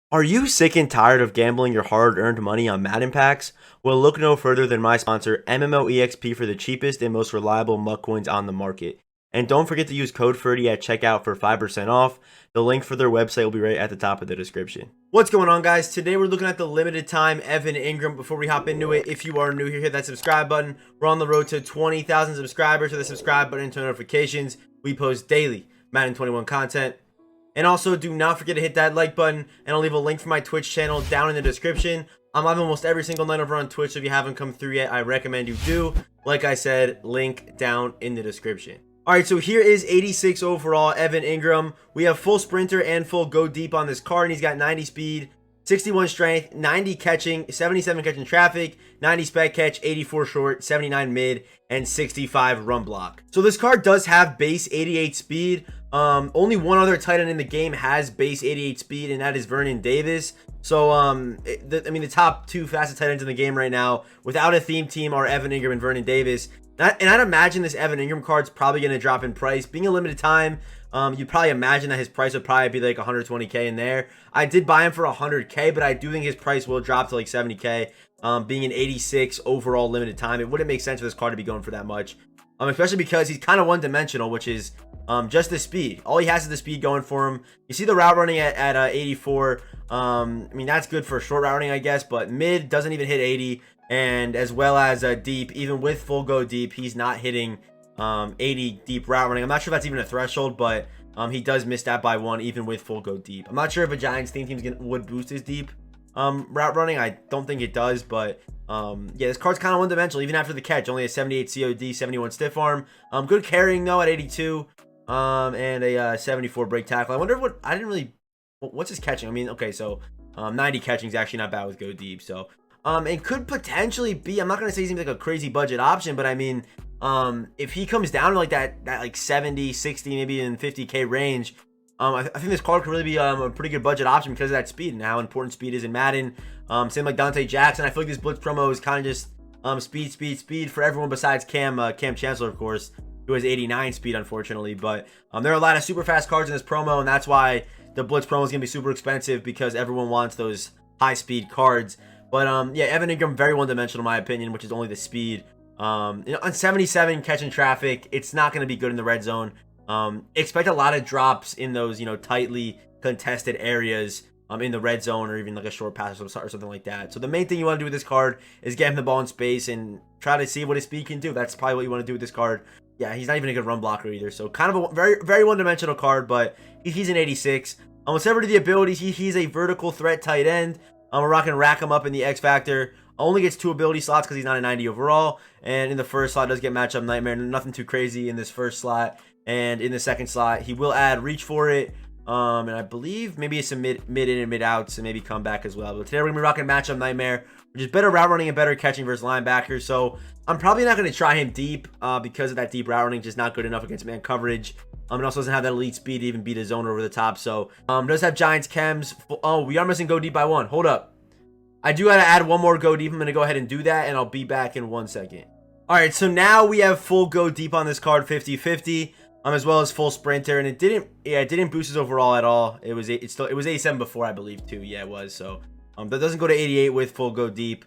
Are you sick and tired of gambling your hard-earned money on Madden packs? Well, look no further than my sponsor, MMOEXP, for the cheapest and most reliable MUT coins on the market. And don't forget to use code 30 at checkout for 5% off. The link for their website will be right at the top of the description. What's going on, guys? Today we're looking at the limited time Evan Engram. Before we hop into it, if you are new here, hit that subscribe button. We're on the road to 20,000 subscribers. Hit the subscribe button to notifications. We post daily Madden 21 content. And also, do not forget to hit that like button, and I'll leave a link for my Twitch channel down in the description. I'm live almost every single night over on Twitch, so if you haven't come through yet, I recommend you do. Like I said, link down in the description. Alright, so here is 86 overall, Evan Engram. We have full sprinter and full go deep on this card, and he's got 90 speed, 61 strength, 90 catching, 77 catching traffic, 90 spec catch, 84 short, 79 mid, and 65 run block. So this card does have base 88 speed. Only one other tight end in the game has base 88 speed, and that is Vernon Davis. So the top two fastest tight ends in the game right now without a theme team are Evan Engram and Vernon Davis. And I'd imagine this Evan Engram card's probably going to drop in price. Being a limited time, you'd probably imagine that his price would probably be like 120k in there. I did buy him for 100k, but I do think his price will drop to like 70k. Being an 86 overall limited time, it wouldn't make sense for this card to be going for that much. Especially because he's kind of one-dimensional, which is just the speed. All he has is the speed going for him. You see the route running at 84. I mean, that's good for short route running, I guess, but mid doesn't even hit 80. And as well as deep, even with full go deep, he's not hitting 80 deep route running. I'm not sure if that's even a threshold, but he does miss that by one, even with full go deep. I'm not sure if a Giants theme team would boost his deep route running. I don't think it does, but yeah, this card's kind of one-dimensional even after the catch. Only a 78 COD, 71 stiff arm. Good carrying though at 82, and a 74 break tackle. I wonder what, I didn't really, what's his catching? I mean, okay, so 90 catching is actually not bad with go deep. So it could potentially be, I'm not gonna say he's gonna be like a crazy budget option, but I mean, if he comes down to like that like 70, 60, maybe in 50k range, I think this card could really be a pretty good budget option because of that speed and how important speed is in Madden. Same like Dante Jackson. I feel like this Blitz promo is kind of just speed for everyone besides Cam Chancellor, of course, who has 89 speed, unfortunately. But there are a lot of super fast cards in this promo, and that's why the Blitz promo is going to be super expensive because everyone wants those high speed cards. But yeah, Evan Engram, very one-dimensional in my opinion, which is only the speed. On 77 catching traffic, it's not going to be good in the red zone. Expect a lot of drops in those, tightly contested areas in the red zone, or even like a short pass or something like that. So the main thing you want to do with this card is get him the ball in space and try to see what his speed can do. That's probably what you want to do with this card. Yeah, he's not even a good run blocker either. So kind of a very, very one-dimensional card, but he's an 86. Whatever to the abilities, he's a vertical threat tight end. We're rocking rack him up in the X Factor. Only gets 2 ability slots because he's not a 90 overall. And in the first slot, does get matchup nightmare. Nothing too crazy in this first slot. And in the second slot, he will add reach for it. And I believe maybe some mid in and mid outs and maybe come back as well. But today we're going to be rocking matchup nightmare, which is better route running and better catching versus linebackers. So I'm probably not going to try him deep because of that deep route running. Just not good enough against man coverage. It also doesn't have that elite speed to even beat a zone over the top. So does have Giants chems. Oh, we are missing go deep by one. Hold up. I do gotta add one more go deep. I'm gonna go ahead and do that, and I'll be back in 1 second. All right, so now we have full go deep on this card, 50-50, as well as full sprinter, and it didn't boost his overall at all. It was 87 before, I believe, too. Yeah, it was. So that doesn't go to 88 with full go deep,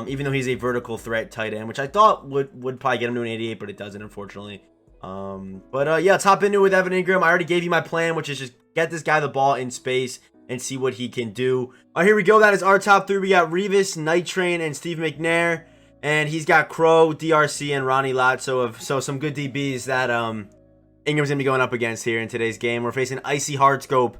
even though he's a vertical threat tight end, which I thought would probably get him to an 88, but it doesn't, unfortunately. Yeah, let's hop into it with Evan Engram. I already gave you my plan, which is just get this guy the ball in space and see what he can do. All right, here we go. That is our top three. We got Revis, Night Train, and Steve McNair. And he's got Crow, DRC, and Ronnie Lott. So some good DBs that Ingram's going to be going up against here in today's game. We're facing Icy Hardscope.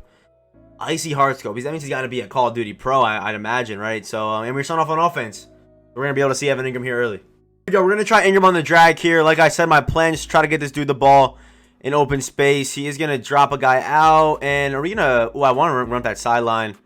Icy Hardscope. That means he's got to be a Call of Duty pro, I'd imagine, right? So, and we're starting off on offense. We're going to be able to see Evan Engram here early. Here we go. We're going to try Engram on the drag here. Like I said, my plan is to try to get this dude the ball in open space. He is going to drop a guy out. And are we going to... Oh, I want to run up that sideline. Do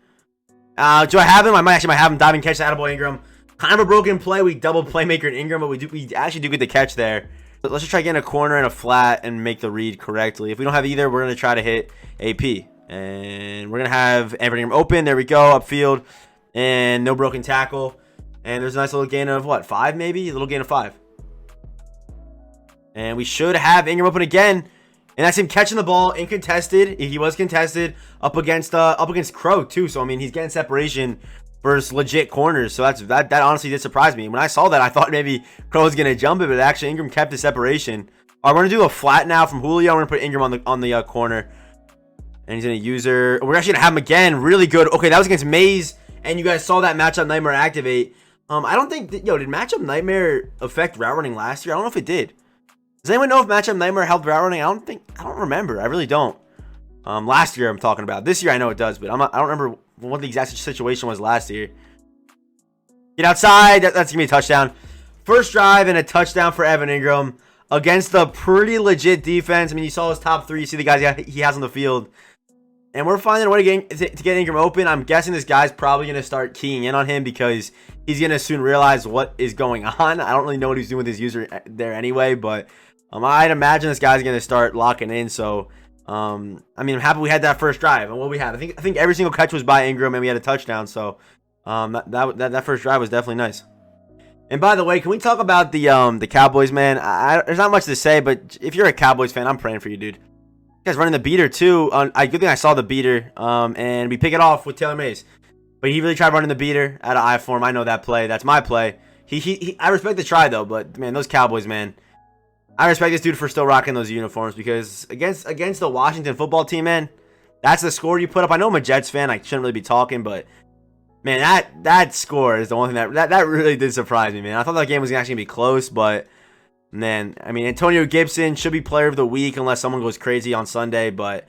I have him? I might have him dive and catch the attaboy Engram. Kind of a broken play. We double playmaker in Engram, but we actually do get the catch there. But let's just try getting a corner and a flat and make the read correctly. If we don't have either, we're going to try to hit AP. And we're going to have Evan Engram open. There we go. Upfield. And no broken tackle. And there's a nice little gain of, what, 5 maybe? A little gain of 5. And we should have Engram open again. And that's him catching the ball uncontested. He was contested up against Crow too. So I mean, he's getting separation versus legit corners. So that honestly did surprise me. When I saw that, I thought maybe Crow was gonna jump it, but actually Ingram kept his separation. All right, we're gonna do a flat now from Julio. We're gonna put Ingram on the corner, and he's gonna user. We're actually gonna have him again. Really good. Okay, that was against Maze, and you guys saw that matchup nightmare activate. I don't think did matchup nightmare affect route running last year? I don't know if it did. Does anyone know if matchup nightmare helped route running? I don't remember. I really don't. Last year I'm talking about. This year I know it does, but I don't remember what the exact situation was last year. Get outside. That's gonna be a touchdown. First drive and a touchdown for Evan Ingram against the pretty legit defense. I mean, you saw his top three. You see the guys he has on the field. And we're finding a way to get Ingram open. I'm guessing this guy's probably going to start keying in on him because he's going to soon realize what is going on. I don't really know what he's doing with his user there anyway, but I'd imagine this guy's going to start locking in. So, I mean, I'm happy we had that first drive. And what we had, I think every single catch was by Ingram, and we had a touchdown. So, that first drive was definitely nice. And by the way, can we talk about the Cowboys, man? There's not much to say, but if you're a Cowboys fan, I'm praying for you, dude. You guys running the beater too. Good thing I saw the beater. And we pick it off with Taylor Mays. But he really tried running the beater out of I form. I know that play. That's my play. I respect the try though. But man, those Cowboys, man. I respect this dude for still rocking those uniforms because against the Washington football team, man, that's the score you put up. I know I'm a Jets fan. I shouldn't really be talking, but man, that score is the one thing that really did surprise me, man. I thought that game was actually gonna be close, but. Man, I mean, Antonio Gibson should be player of the week unless someone goes crazy on Sunday. But,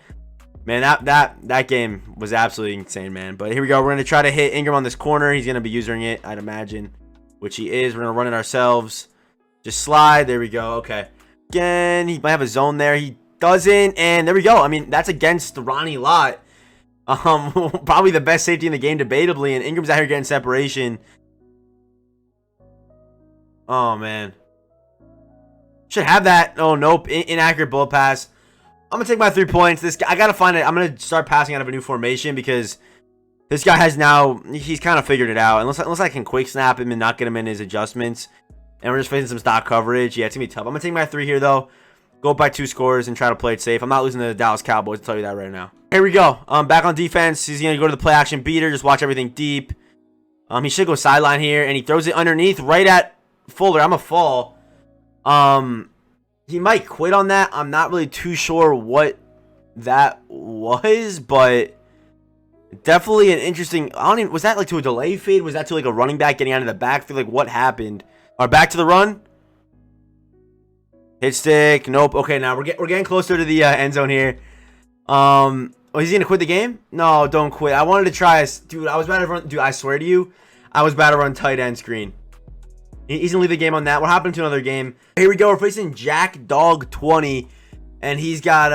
man, that game was absolutely insane, man. But here we go. We're going to try to hit Ingram on this corner. He's going to be using it, I'd imagine, which he is. We're going to run it ourselves. Just slide. There we go. Okay. Again, he might have a zone there. He doesn't. And there we go. I mean, that's against Ronnie Lott. Probably the best safety in the game, debatably. And Ingram's out here getting separation. Oh, man. Should have that. Oh, nope. Inaccurate bullet pass. I'm going to take my 3 points. This guy, I got to find it. I'm going to start passing out of a new formation because this guy has now, he's kind of figured it out. Unless I can quick snap him and not get him in his adjustments. And we're just facing some stock coverage. Yeah, it's going to be tough. I'm going to take my 3 here, though. Go up by 2 scores and try to play it safe. I'm not losing to the Dallas Cowboys. I'll tell you that right now. Here we go. Back on defense. He's going to go to the play action beater. Just watch everything deep. He should go sideline here. And he throws it underneath right at Fuller. I'm a fall. He might quit on that. I'm not really too sure what that was, but definitely an interesting. I don't even. Was that like to a delay fade? Was that to like a running back getting out of the backfield? Like what happened? All right, back to the run. Hit stick. Nope. Okay, now we're getting closer to the end zone here. Oh, he's gonna quit the game? No, don't quit. I wanted to try. Dude, I was about to run. Dude, I swear to you, I was about to run tight end screen. He's gonna leave the game on that. We're hopping to another game. Here we go. We're facing Jack Dog 20, and he's got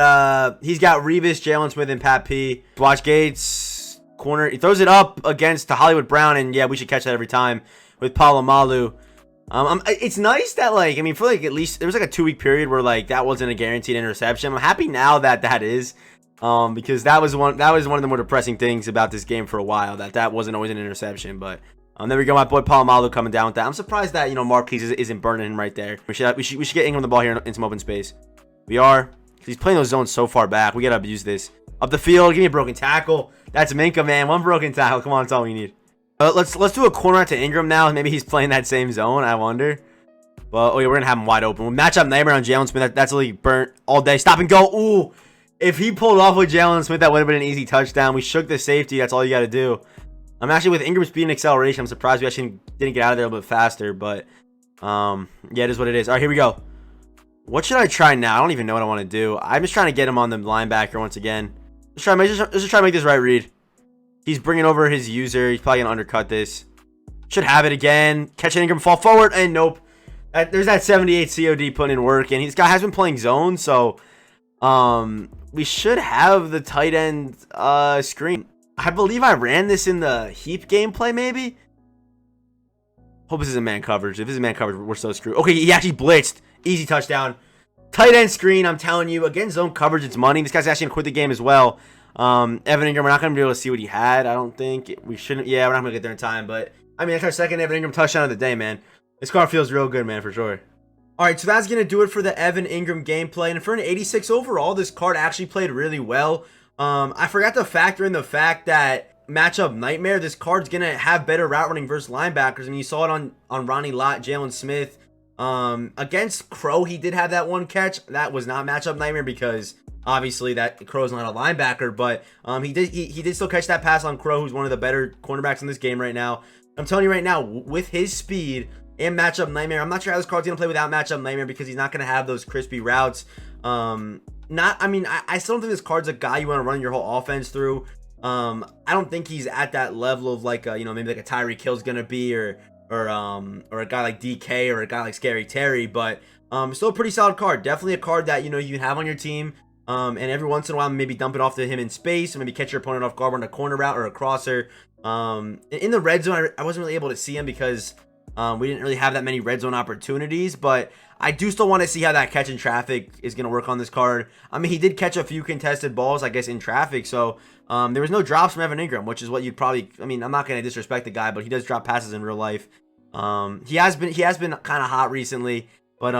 Revis, Jalen Smith, and Pat P. Watch Gates corner. He throws it up against Hollywood Brown, and yeah, we should catch that every time with Palomalu. It's nice that like I mean for like at least there was like a 2-week period where like that wasn't a guaranteed interception. I'm happy now that is. Because that was one of the more depressing things about this game for a while. That wasn't always an interception, but. There we go, my boy Palomalu coming down with that. I'm surprised that Marquise isn't burning him right there. We should get Ingram the ball here in some open space. We are. He's playing those zones so far back. We gotta abuse this. Up the field, give me a broken tackle. That's Minka, man. 1 broken tackle. Come on, that's all we need. Let's do a corner out to Ingram now. Maybe he's playing that same zone. I wonder. But oh yeah, we're gonna have him wide open. We'll match up nightmare on Jalen Smith. That's really burnt all day. Stop and go. Ooh, if he pulled off with Jalen Smith, that would have been an easy touchdown. We shook the safety. That's all you gotta do. I'm actually with Ingram's speed and acceleration. I'm surprised we actually didn't get out of there a little bit faster, but yeah, it is what it is. All right, here we go. What should I try now? I don't even know what I want to do. I'm just trying to get him on the linebacker once again. Let's try to make this right read. He's bringing over his user. He's probably gonna undercut this. Should have it again. Catch Ingram, fall forward, and nope. There's that 78 COD putting in work, and this guy has been playing zone, so we should have the tight end screen. I believe I ran this in the heap gameplay, maybe? Hope this isn't man coverage. If this is man coverage, we're so screwed. Okay, he actually blitzed. Easy touchdown. Tight end screen, I'm telling you. Again, zone coverage, it's money. This guy's actually going to quit the game as well. Evan Ingram, we're not going to be able to see what he had, I don't think. We shouldn't. Yeah, we're not going to get there in time. But, I mean, that's our second Evan Ingram touchdown of the day, man. This car feels real good, man, for sure. All right, so that's going to do it for the Evan Ingram gameplay. And for an 86 overall, this card actually played really well. I forgot to factor in the fact that matchup nightmare, this card's going to have better route running versus linebackers. I mean, you saw it on Ronnie Lott, Jalen Smith. Against Crow, he did have that one catch. That was not matchup nightmare because obviously that Crow's not a linebacker, but he did still catch that pass on Crow, who's one of the better cornerbacks in this game right now. I'm telling you right now, with his speed and matchup nightmare, I'm not sure how this card's gonna play without matchup nightmare because he's not gonna have those crispy routes. I still don't think this card's a guy you want to run your whole offense through. I don't think he's at that level of like maybe like a Tyreek Hill's gonna be or a guy like DK or a guy like Scary Terry, but still a pretty solid card. Definitely a card that you can have on your team. And every once in a while, maybe dump it off to him in space, or maybe catch your opponent off guard on a corner route or a crosser. In the red zone, I wasn't really able to see him because we didn't really have that many red zone opportunities, but I do still want to see how that catch in traffic is going to work on this card. I mean, he did catch a few contested balls, I guess, in traffic, so there was no drops from Evan Ingram, which is what you'd probably, I mean, I'm not going to disrespect the guy, but he does drop passes in real life. He has been kind of hot recently, but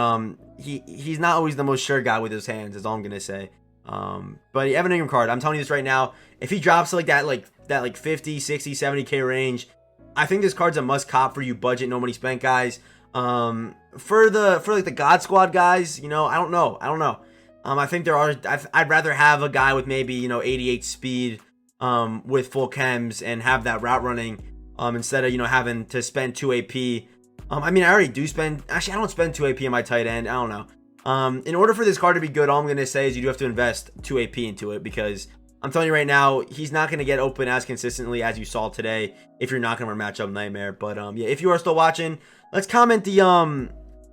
he's not always the most sure guy with his hands, is all I'm going to say. But the Evan Ingram card, I'm telling you this right now, if he drops to like that 50, 60, 70k range, I think this card's a must cop for you budget no money spent guys. For like the God Squad guys, I don't know. I think I'd rather have a guy with maybe 88 speed with full chems and have that route running instead of having to spend 2 AP. I mean, I already do spend, actually I don't spend 2 AP in my tight end. I don't know. In order for this card to be good, all I'm going to say is you do have to invest 2 AP into it, because I'm telling you right now, he's not going to get open as consistently as you saw today if you're not going to run matchup nightmare. But yeah, if you are still watching, let's comment the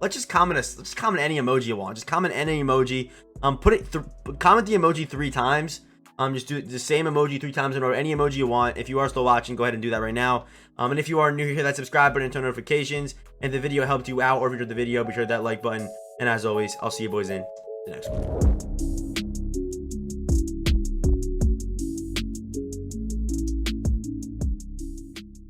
let's just comment any emoji you want. Just comment any emoji. Comment the emoji 3 times. Just do the same emoji 3 times in order, any emoji you want. If you are still watching, go ahead and do that right now. And if you are new, hit that subscribe button and turn notifications. And if the video helped you out, or if you enjoyed the video, be sure to hit that like button. And as always, I'll see you boys in the next one.